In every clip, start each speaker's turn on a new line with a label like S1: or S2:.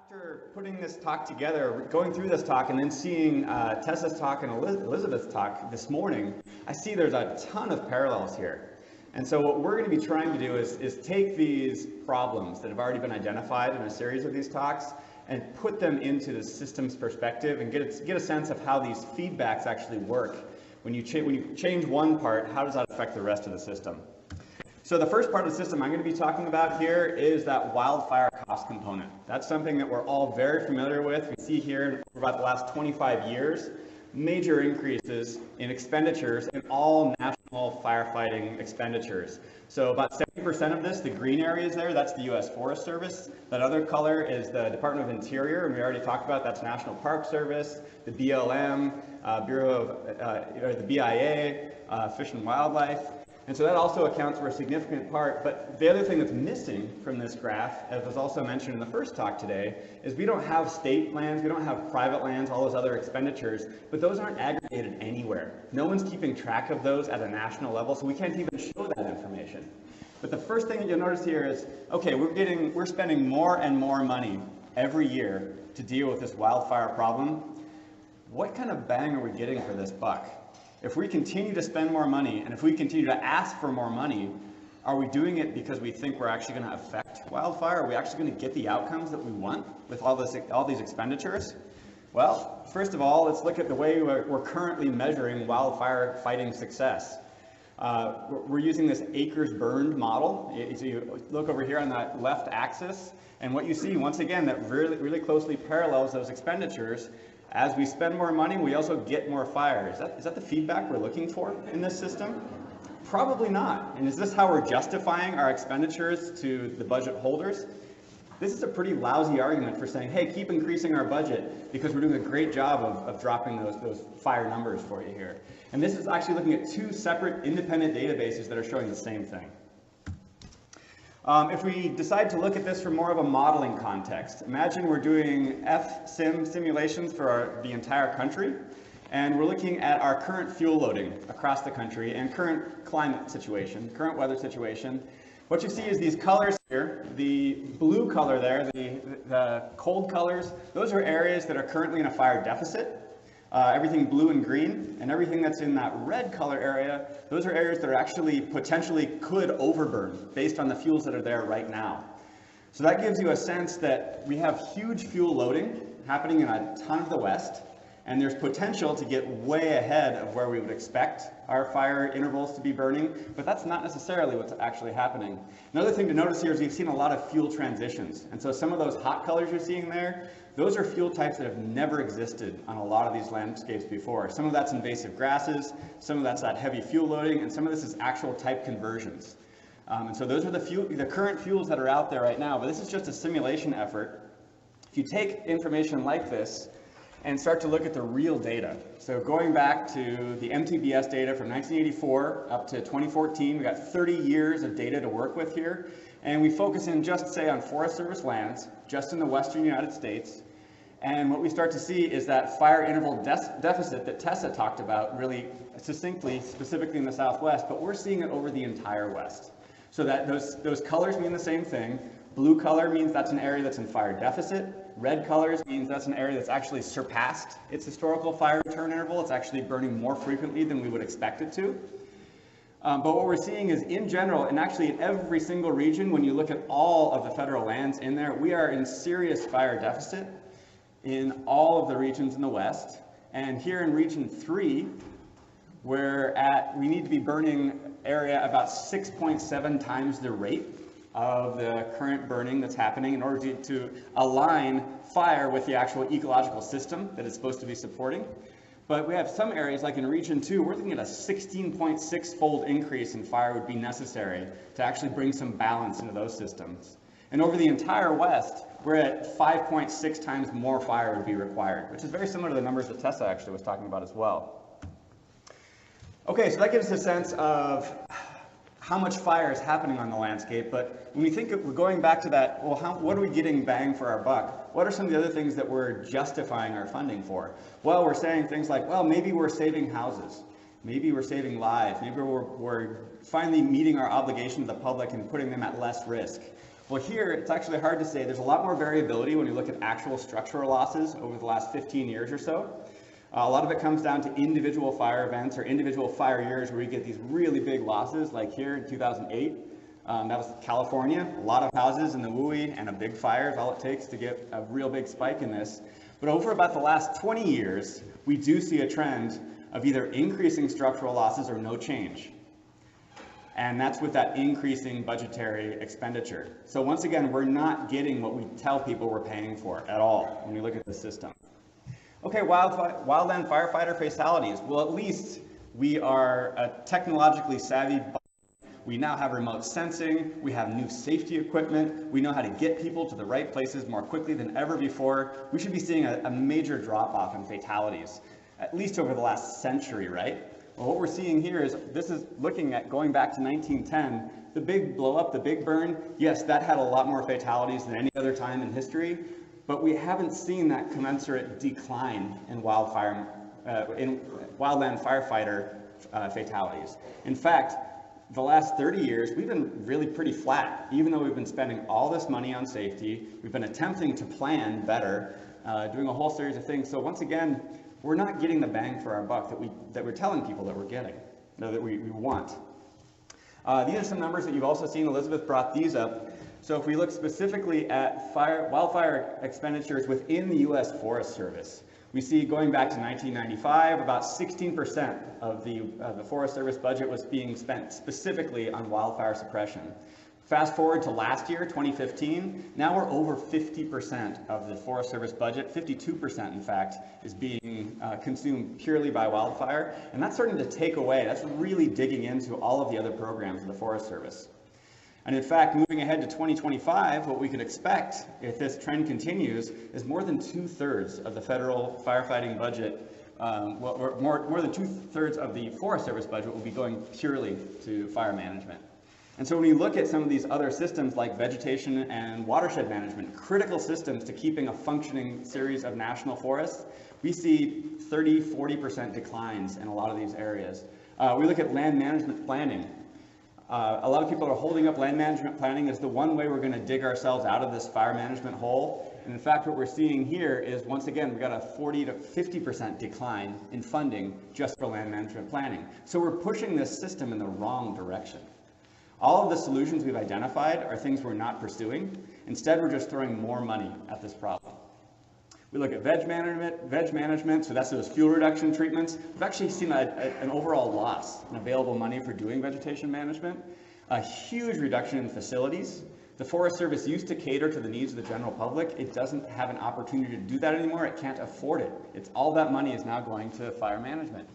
S1: After putting this talk together, going through this talk, and then seeing Tessa's talk and Elizabeth's talk this morning, I see there's a ton of parallels here. And so what we're going to be trying to do is take these problems that have already been identified in a series of these talks and put them into the systems perspective and get a sense of how these feedbacks actually work. When you change one part, how does that affect the rest of the system? So the first part of the system I'm going to be talking about here is that wildfire cost component. That's something that we're all very familiar with. We see here for about the last 25 years, major increases in expenditures in all national firefighting expenditures. So about 70% of this, the green areas there, that's the U.S. Forest Service. That other color is the Department of Interior, and we already talked about that's National Park Service, the BLM, the BIA, Fish and Wildlife. And so that also accounts for a significant part. But the other thing that's missing from this graph, as was also mentioned in the first talk today, is we don't have state lands, we don't have private lands, all those other expenditures, but those aren't aggregated anywhere. No one's keeping track of those at a national level, so we can't even show that information. But the first thing that you'll notice here is, okay, we're spending more and more money every year to deal with this wildfire problem. What kind of bang are we getting for this buck? If we continue to spend more money, and if we continue to ask for more money, are we doing it because we think we're actually going to affect wildfire? Are we actually going to get the outcomes that we want with all these expenditures? Well, first of all, let's look at the way we're currently measuring wildfire fighting success. We're using this acres burned model. So you look over here on that left axis, and what you see, once again, that really closely parallels those expenditures. As we spend more money, we also get more fire. Is that the feedback we're looking for in this system? Probably not. And is this how we're justifying our expenditures to the budget holders? This is a pretty lousy argument for saying, hey, keep increasing our budget because we're doing a great job of dropping those fire numbers for you here. And this is actually looking at two separate independent databases that are showing the same thing. If we decide to look at this from more of a modeling context, imagine we're doing FSIM simulations for the entire country, and we're looking at our current fuel loading across the country and current climate situation, current weather situation. What you see is these colors here, the blue color there, the cold colors, those are areas that are currently in a fire deficit. Everything blue and green, and everything that's in that red color area, those are areas that are actually potentially could overburn based on the fuels that are there right now. So that gives you a sense that we have huge fuel loading happening in a ton of the West, and there's potential to get way ahead of where we would expect our fire intervals to be burning, but that's not necessarily what's actually happening. Another thing to notice here is we've seen a lot of fuel transitions, and so some of those hot colors you're seeing there, those are fuel types that have never existed on a lot of these landscapes before. Some of that's invasive grasses, some of that's that heavy fuel loading, and some of this is actual type conversions. And so those are the current fuels that are out there right now, but this is just a simulation effort. If you take information like this and start to look at the real data, so going back to the MTBS data from 1984 up to 2014, we've got 30 years of data to work with here, and we focus in just, say, on Forest Service lands, just in the western United States. And what we start to see is that fire interval deficit that Tessa talked about really succinctly, specifically in the Southwest, but we're seeing it over the entire West. So that those colors mean the same thing. Blue color means that's an area that's in fire deficit. Red colors means that's an area that's actually surpassed its historical fire return interval. It's actually burning more frequently than we would expect it to. But what we're seeing is, in general, and actually in every single region, when you look at all of the federal lands in there, we are in serious fire deficit in all of the regions in the West. And here in Region 3, we need to be burning area about 6.7 times the rate of the current burning that's happening in order to align fire with the actual ecological system that it's supposed to be supporting. But we have some areas, like in Region 2, we're looking at a 16.6-fold increase in fire would be necessary to actually bring some balance into those systems. And over the entire West, we're at 5.6 times more fire would be required, which is very similar to the numbers that Tessa actually was talking about as well. Okay, so that gives us a sense of how much fire is happening on the landscape, but when we think of going back to that, well, what are we getting bang for our buck? What are some of the other things that we're justifying our funding for? Well, we're saying things like, well, maybe we're saving houses. Maybe we're saving lives. Maybe we're finally meeting our obligation to the public and putting them at less risk. Well, here, it's actually hard to say. There's a lot more variability when you look at actual structural losses over the last 15 years or so. A lot of it comes down to individual fire events or individual fire years where you get these really big losses, like here in 2008. That was California, a lot of houses in the WUI and a big fire is all it takes to get a real big spike in this. But over about the last 20 years, we do see a trend of either increasing structural losses or no change. And that's with that increasing budgetary expenditure. So once again, we're not getting what we tell people we're paying for at all when we look at the system. Okay, wildland firefighter fatalities. Well, at least we are a technologically savvy. We now have remote sensing, we have new safety equipment, we know how to get people to the right places more quickly than ever before. We should be seeing a major drop-off in fatalities, at least over the last century, right? Well, what we're seeing here is, this is looking at going back to 1910, the big blow up, the big burn. Yes, that had a lot more fatalities than any other time in history, but we haven't seen that commensurate decline in wildland firefighter fatalities. In fact, the last 30 years, we've been really pretty flat, even though we've been spending all this money on safety. We've been attempting to plan better, doing a whole series of things. So once again, we're not getting the bang for our buck that we're telling people that we're getting, that we want. These are some numbers that you've also seen. Elizabeth brought these up. So if we look specifically at wildfire expenditures within the U.S. Forest Service, we see going back to 1995, about 16% of the Forest Service budget was being spent specifically on wildfire suppression. Fast forward to last year, 2015, now we're over 50% of the Forest Service budget, 52% in fact, is being consumed purely by wildfire, and that's starting to take away, that's really digging into all of the other programs of the Forest Service. And in fact, moving ahead to 2025, what we can expect if this trend continues is more than 2/3 of the federal firefighting budget, more than 2/3 of the Forest Service budget will be going purely to fire management. And so when you look at some of these other systems like vegetation and watershed management, critical systems to keeping a functioning series of national forests, we see 30–40% declines in a lot of these areas. We look at land management planning. A lot of people are holding up land management planning as the one way we're going to dig ourselves out of this fire management hole. And in fact, what we're seeing here is, once again, we've got a 40–50% decline in funding just for land management planning. So we're pushing this system in the wrong direction. All of the solutions we've identified are things we're not pursuing. Instead, we're just throwing more money at this problem. We look at veg management, so that's those fuel reduction treatments. We've actually seen an overall loss in available money for doing vegetation management, a huge reduction in facilities. The Forest Service used to cater to the needs of the general public. It doesn't have an opportunity to do that anymore. It can't afford it. All that money is now going to fire management.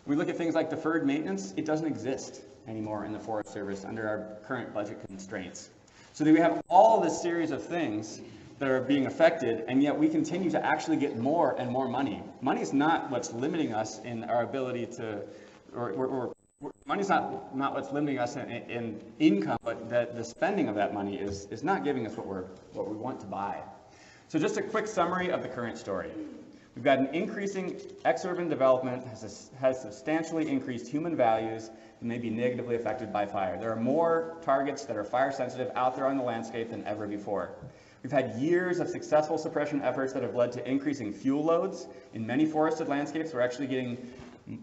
S1: We look at things like deferred maintenance. It doesn't exist anymore in the Forest Service under our current budget constraints. So we have all this series of things that are being affected, and yet we continue to actually get more and more money. Money is not what's limiting us in our ability to, money's not what's limiting us in income, but the spending of that money is not giving us what we want to buy. So just a quick summary of the current story. We've got an increasing exurban development has substantially increased human values that may be negatively affected by fire. There are more targets that are fire sensitive out there on the landscape than ever before. We've had years of successful suppression efforts that have led to increasing fuel loads. In many forested landscapes, we're actually getting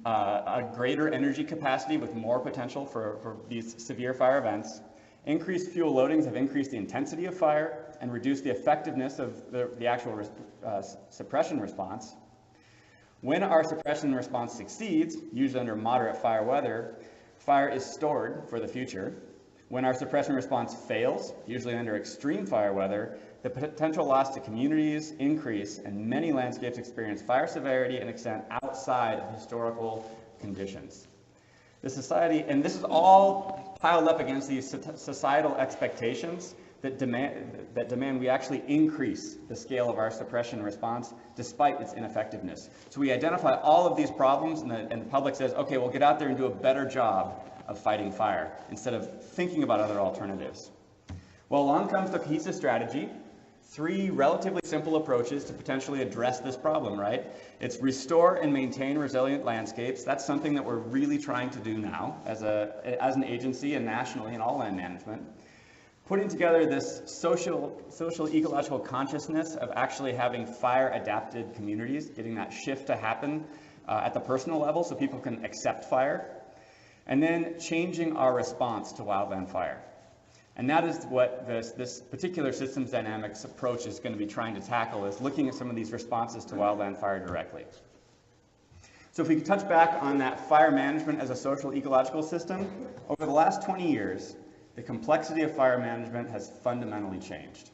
S1: a greater energy capacity with more potential for these severe fire events. Increased fuel loadings have increased the intensity of fire and reduced the effectiveness of the actual suppression response. When our suppression response succeeds, usually under moderate fire weather, fire is stored for the future. When our suppression response fails, usually under extreme fire weather, the potential loss to communities increase, and many landscapes experience fire severity and extent outside of historical conditions. This is all piled up against these societal expectations that demand we actually increase the scale of our suppression response despite its ineffectiveness. So we identify all of these problems, and the public says, okay, we'll get out there and do a better job of fighting fire instead of thinking about other alternatives. Well, along comes the cohesive strategy. 3 relatively simple approaches to potentially address this problem, right? It's restore and maintain resilient landscapes. That's something that we're really trying to do now as an agency and nationally in all land management. putting together this social ecological consciousness of actually having fire-adapted communities, getting that shift to happen at the personal level so people can accept fire, and then changing our response to wildland fire. And that is what this particular systems dynamics approach is going to be trying to tackle, is looking at some of these responses to wildland fire directly. So if we could touch back on that fire management as a social ecological system, over the last 20 years, the complexity of fire management has fundamentally changed.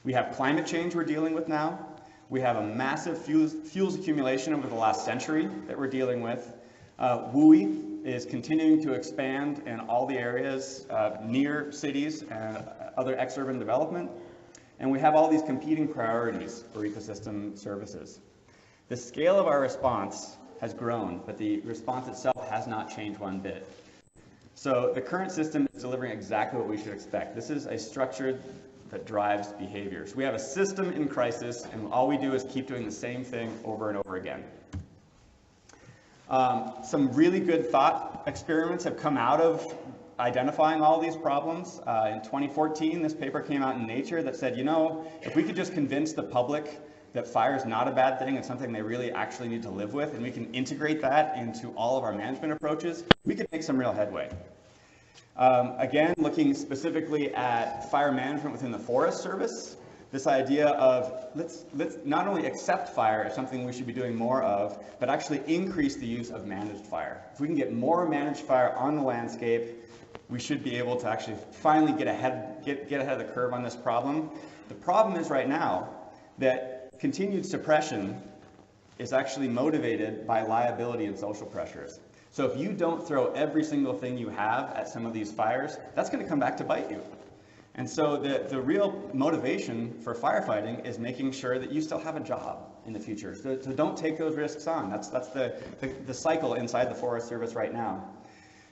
S1: We have climate change we're dealing with now. We have a massive fuels accumulation over the last century that we're dealing with. WUI is continuing to expand in all the areas near cities and other ex-urban development. And we have all these competing priorities for ecosystem services. The scale of our response has grown, but the response itself has not changed one bit. So the current system is delivering exactly what we should expect. This is a structure that drives behaviors. We have a system in crisis, and all we do is keep doing the same thing over and over again. Some really good thought experiments have come out of identifying all these problems. In 2014, this paper came out in Nature that said, you know, if we could just convince the public that fire is not a bad thing, it's something they really actually need to live with, and we can integrate that into all of our management approaches, we could make some real headway. Again, looking specifically at fire management within the Forest Service, this idea of let's not only accept fire as something we should be doing more of, but actually increase the use of managed fire. If we can get more managed fire on the landscape, we should be able to actually finally get ahead of the curve on this problem. The problem is right now that continued suppression is actually motivated by liability and social pressures. So if you don't throw every single thing you have at some of these fires, that's going to come back to bite you. And so the real motivation for firefighting is making sure that you still have a job in the future. So don't take those risks on. That's the cycle inside the Forest Service right now.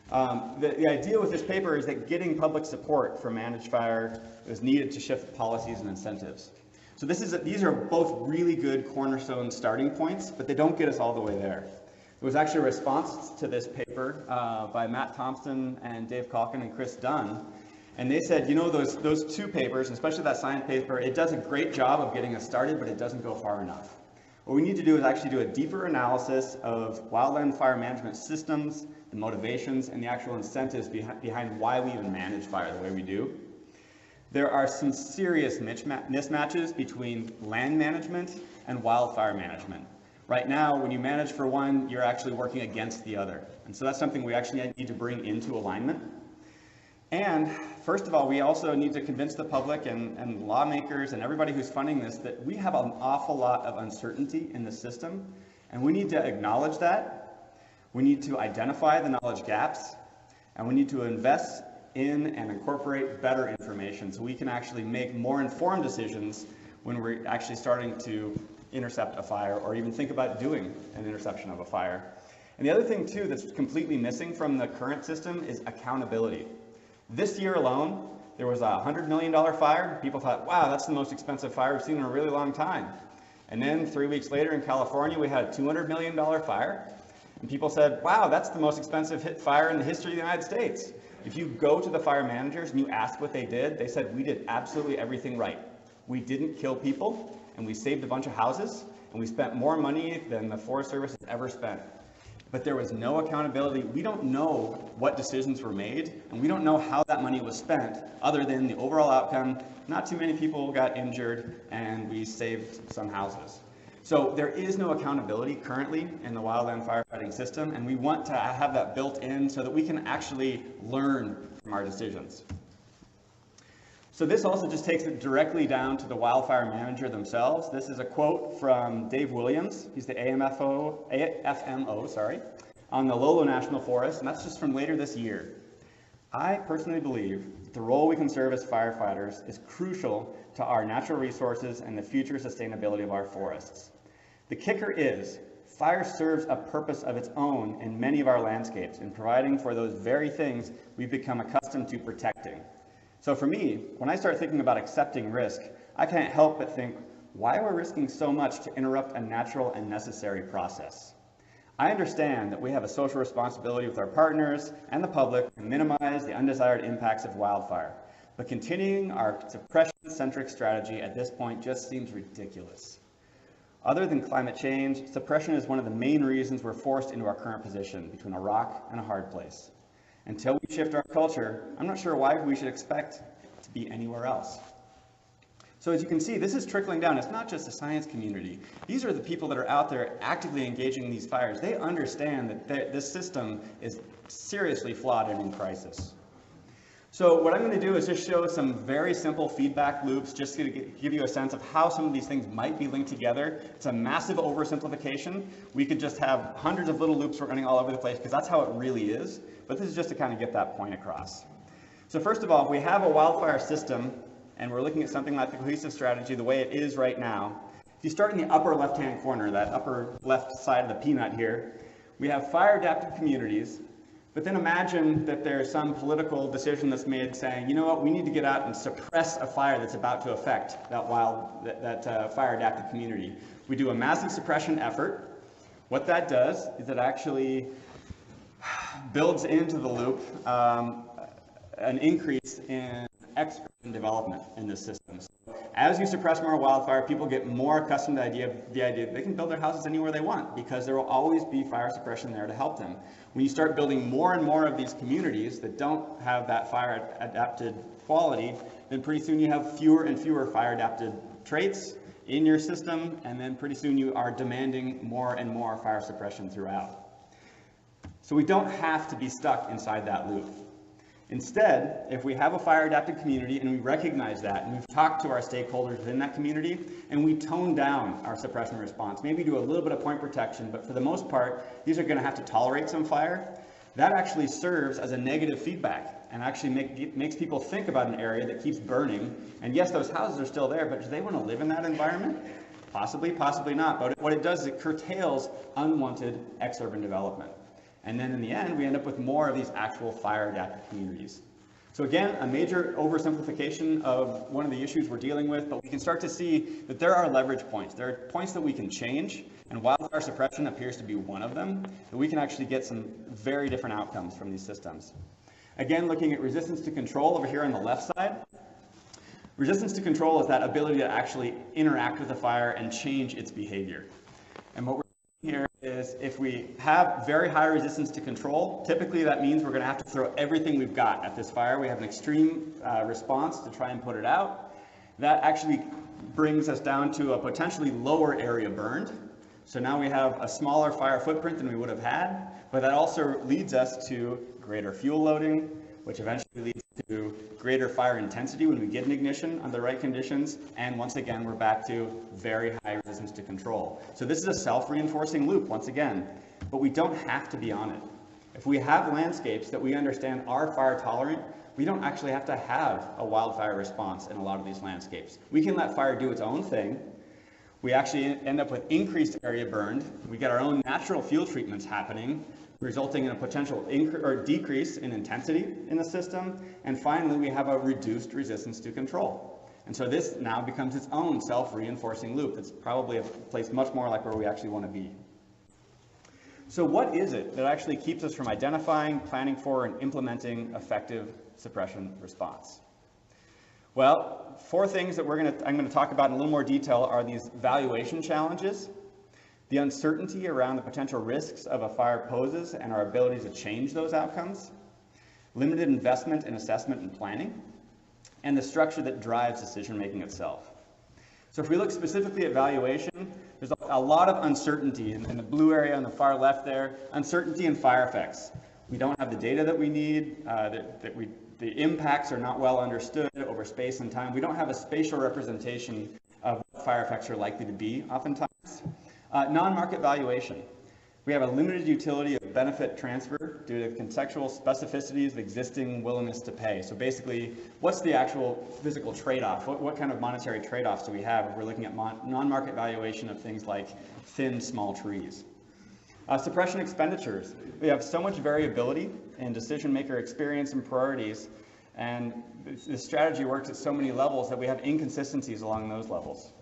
S1: The idea with this paper is that getting public support for managed fire is needed to shift policies and incentives. So these are both really good cornerstone starting points, but they don't get us all the way there. There was actually a response to this paper by Matt Thompson and Dave Calkin and Chris Dunn, and they said, you know, those two papers, especially that science paper, it does a great job of getting us started, but it doesn't go far enough. What we need to do is actually do a deeper analysis of wildland fire management systems, the motivations, and the actual incentives behind why we even manage fire the way we do. There are some serious mismatches between land management and wildfire management. Right now, when you manage for one, you're actually working against the other. And so that's something we actually need to bring into alignment. And first of all, we also need to convince the public and lawmakers and everybody who's funding this that we have an awful lot of uncertainty in the system, and we need to acknowledge that. We need to identify the knowledge gaps, and we need to invest in and incorporate better information so we can actually make more informed decisions when we're actually starting to intercept a fire or even think about doing an interception of a fire. And the other thing too that's completely missing from the current system is accountability. This year alone, there was a $100 million fire. People thought, wow, that's the most expensive fire we've seen in a really long time. And then 3 weeks later in California, we had a $200 million fire. And people said, wow, that's the most expensive fire in the history of the United States. If you go to the fire managers and you ask what they did, they said, we did absolutely everything right. We didn't kill people, and we saved a bunch of houses, and we spent more money than the Forest Service has ever spent. But there was no accountability. We don't know what decisions were made, and we don't know how that money was spent, other than the overall outcome. Not too many people got injured, and we saved some houses. So there is no accountability currently in the wildland firefighting system, and we want to have that built in so that we can actually learn from our decisions. So this also just takes it directly down to the wildfire manager themselves. This is a quote from Dave Williams. He's the FMO, on the Lolo National Forest, and that's just from later this year. I personally believe that the role we can serve as firefighters is crucial to our natural resources and the future sustainability of our forests. The kicker is, fire serves a purpose of its own in many of our landscapes in providing for those very things we've become accustomed to protecting. So for me, when I start thinking about accepting risk, I can't help but think, why are we risking so much to interrupt a natural and necessary process? I understand that we have a social responsibility with our partners and the public to minimize the undesired impacts of wildfire. but continuing our suppression-centric strategy at this point just seems ridiculous. Other than climate change, suppression is one of the main reasons we're forced into our current position between a rock and a hard place. Until we shift our culture, I'm not sure why we should expect to be anywhere else. So as you can see, this is trickling down. It's not just the science community. These are the people that are out there actively engaging in these fires. They understand that this system is seriously flawed and in crisis. So what I'm going to do is just show some very simple feedback loops just to give you a sense of how some of these things might be linked together. It's a massive oversimplification. We could just have hundreds of little loops running all over the place because that's how it really is. But this is just to kind of get that point across. So first of all, if we have a wildfire system and we're looking at something like the cohesive strategy the way it is right now, if you start in the upper left-hand corner, that upper left side of the peanut here, we have fire-adapted communities. But then imagine that there's some political decision that's made saying, you know what, we need to get out and suppress a fire that's about to affect that fire-adapted community. We do a massive suppression effort. What that does is it actually builds into the loop an increase in expert development in this system. So as you suppress more wildfire, people get more accustomed to the idea that they can build their houses anywhere they want because there will always be fire suppression there to help them. When you start building more and more of these communities that don't have that fire-adapted quality, then pretty soon you have fewer and fewer fire-adapted traits in your system, and then pretty soon you are demanding more and more fire suppression throughout. So we don't have to be stuck inside that loop. Instead, if we have a fire-adapted community and we recognize that, and we've talked to our stakeholders within that community, and we tone down our suppression response, maybe do a little bit of point protection, but for the most part, these are going to have to tolerate some fire, that actually serves as a negative feedback and actually makes people think about an area that keeps burning. And yes, those houses are still there, but do they want to live in that environment? Possibly, possibly not. But what it does is it curtails unwanted exurban development. And then in the end, we end up with more of these actual fire-adapted communities. So again, a major oversimplification of one of the issues we're dealing with, but we can start to see that there are leverage points. There are points that we can change, and wildfire suppression appears to be one of them, that we can actually get some very different outcomes from these systems. Again, looking at resistance to control over here on the left side. Resistance to control is that ability to actually interact with the fire and change its behavior. And what we're here is if we have very high resistance to control, typically that means we're going to have to throw everything we've got at this fire. We have an extreme response to try and put it out. That actually brings us down to a potentially lower area burned. So now we have a smaller fire footprint than we would have had, but that also leads us to greater fuel loading, which eventually leads to greater fire intensity when we get an ignition under the right conditions, and once again we're back to very high resistance to control. So this is a self-reinforcing loop once again, but we don't have to be on it. If we have landscapes that we understand are fire tolerant, we don't actually have to have a wildfire response in a lot of these landscapes. We can let fire do its own thing. We actually end up with increased area burned. We get our own natural fuel treatments happening, resulting in a potential decrease in intensity in the system. And finally, we have a reduced resistance to control. And so this now becomes its own self-reinforcing loop. It's probably a place much more like where we actually want to be. So what is it that actually keeps us from identifying, planning for, and implementing effective suppression response? Well, 4 things that I'm going to talk about in a little more detail are these valuation challenges, the uncertainty around the potential risks of a fire poses and our ability to change those outcomes, limited investment in assessment and planning, and the structure that drives decision-making itself. So if we look specifically at valuation, there's a lot of uncertainty in the blue area on the far left there, uncertainty in fire effects. We don't have the data that we need, the impacts are not well understood over space and time. We don't have a spatial representation of what fire effects are likely to be oftentimes. Non-market valuation. We have a limited utility of benefit transfer due to contextual specificities of existing willingness to pay. So basically, what's the actual physical trade-off? What kind of monetary trade-offs do we have if we're looking at non-market valuation of things like thin, small trees? Suppression expenditures. We have so much variability in decision-maker experience and priorities, and the strategy works at so many levels that we have inconsistencies along those levels.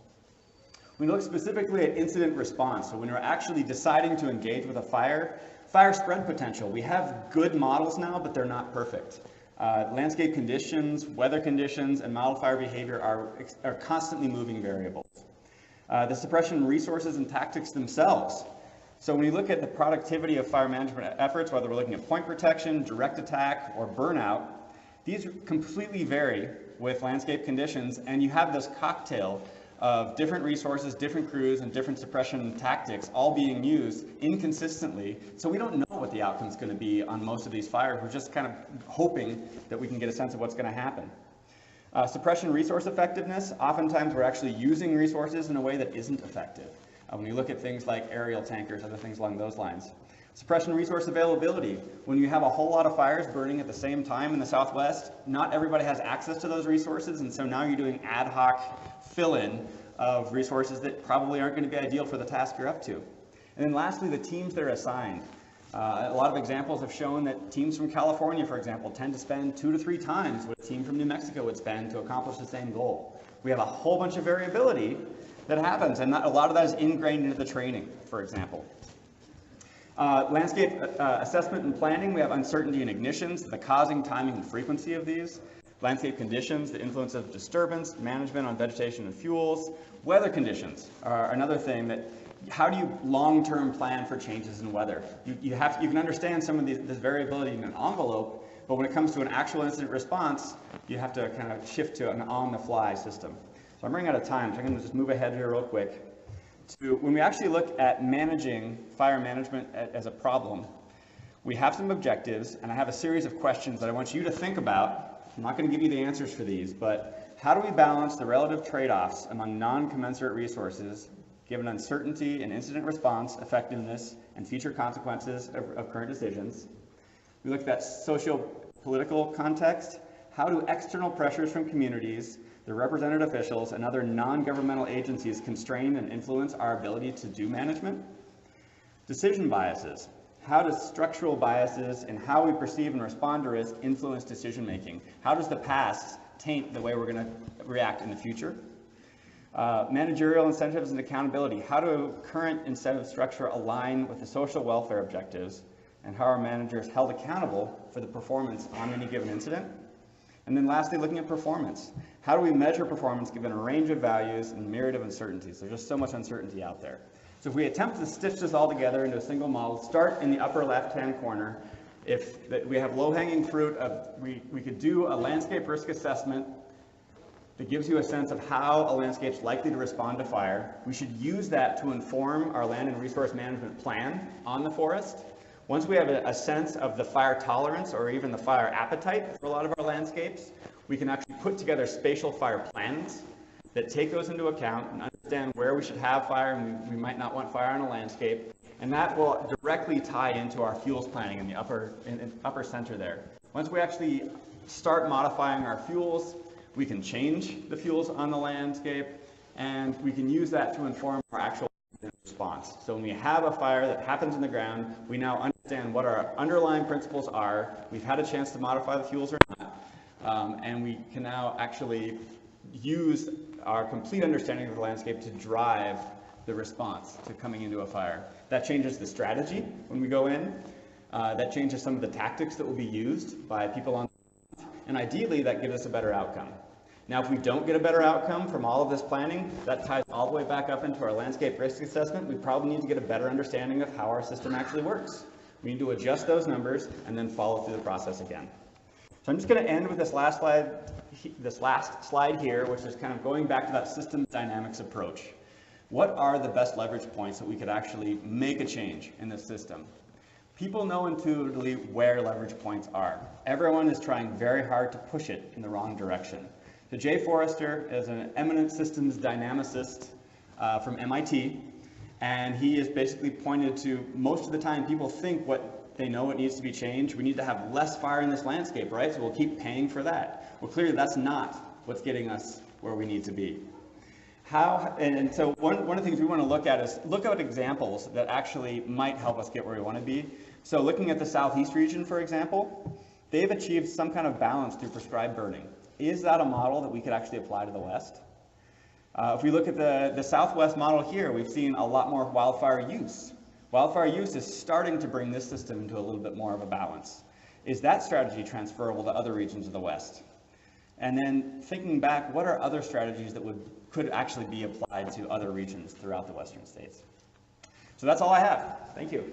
S1: We look specifically at incident response. So when we're actually deciding to engage with a fire spread potential. We have good models now, but they're not perfect. Landscape conditions, weather conditions, and wildfire behavior are constantly moving variables. The suppression resources and tactics themselves. So when you look at the productivity of fire management efforts, whether we're looking at point protection, direct attack, or burnout, these completely vary with landscape conditions, and you have this cocktail of different resources, different crews, and different suppression tactics all being used inconsistently. So we don't know what the outcome is going to be on most of these fires. We're just kind of hoping that we can get a sense of what's going to happen. Suppression resource effectiveness, oftentimes we're actually using resources in a way that isn't effective. When you look at things like aerial tankers, other things along those lines. Suppression resource availability. When you have a whole lot of fires burning at the same time in the Southwest, not everybody has access to those resources, and so now you're doing ad hoc fill-in of resources that probably aren't going to be ideal for the task you're up to. And then lastly, the teams that are assigned. A lot of examples have shown that teams from California, for example, tend to spend 2 to 3 times what a team from New Mexico would spend to accomplish the same goal. We have a whole bunch of variability that happens, and a lot of that is ingrained into the training, for example. Landscape assessment and planning, we have uncertainty in ignitions, the causing, timing, and frequency of these. Landscape conditions, the influence of disturbance, management on vegetation and fuels. Weather conditions are another thing that, how do you long-term plan for changes in weather? You can understand some of this variability in an envelope, but when it comes to an actual incident response, you have to kind of shift to an on-the-fly system. So I'm running out of time, so I'm going to just move ahead here real quick. When we actually look at managing fire management as a problem, we have some objectives, and I have a series of questions that I want you to think about. I'm not going to give you the answers for these, but how do we balance the relative trade-offs among non-commensurate resources given uncertainty in incident response, effectiveness, and future consequences of current decisions? We look at that socio-political context. How do external pressures from communities, the represented officials, and other non-governmental agencies constrain and influence our ability to do management? Decision biases. How does structural biases in how we perceive and respond to risk influence decision making? How does the past taint the way we're going to react in the future? Managerial incentives and accountability. How do current incentive structure align with the social welfare objectives, and how are managers held accountable for the performance on any given incident? And then lastly, looking at performance. How do we measure performance given a range of values and myriad of uncertainties? There's just so much uncertainty out there. So if we attempt to stitch this all together into a single model, start in the upper left-hand corner. If we have low-hanging fruit of, we could do a landscape risk assessment that gives you a sense of how a landscape is likely to respond to fire. We should use that to inform our land and resource management plan on the forest. Once we have a sense of the fire tolerance or even the fire appetite for a lot of our landscapes, we can actually put together spatial fire plans that take those into account and understand where we should have fire and we might not want fire on a landscape. And that will directly tie into our fuels planning in the upper center there. Once we actually start modifying our fuels, we can change the fuels on the landscape, and we can use that to inform our actual response. So when we have a fire that happens in the ground, we now understand what our underlying principles are. We've had a chance to modify the fuels or not, and we can now actually use our complete understanding of the landscape to drive the response to coming into a fire. That changes the strategy when we go in. That changes some of the tactics that will be used by people on, and ideally that gives us a better outcome. Now, if we don't get a better outcome from all of this planning, that ties all the way back up into our landscape risk assessment. We probably need to get a better understanding of how our system actually works. We need to adjust those numbers and then follow through the process again. So I'm just going to end with this last slide here, which is kind of going back to that systems dynamics approach. What are the best leverage points that we could actually make a change in this system? People know intuitively where leverage points are. Everyone is trying very hard to push it in the wrong direction. So Jay Forrester is an eminent systems dynamicist from MIT, and he has basically pointed to most of the time people think they know what needs to be changed. We need to have less fire in this landscape, right? So we'll keep paying for that. Well, clearly that's not what's getting us where we need to be. And so one of the things we want to look at is look at examples that actually might help us get where we want to be. So looking at the Southeast region, for example, they've achieved some kind of balance through prescribed burning. Is that a model that we could actually apply to the West? If we look at the Southwest model here, we've seen a lot more wildfire use. Wildfire use is starting to bring this system into a little bit more of a balance. is that strategy transferable to other regions of the West? And then thinking back, what are other strategies that could actually be applied to other regions throughout the Western states? So that's all I have. Thank you.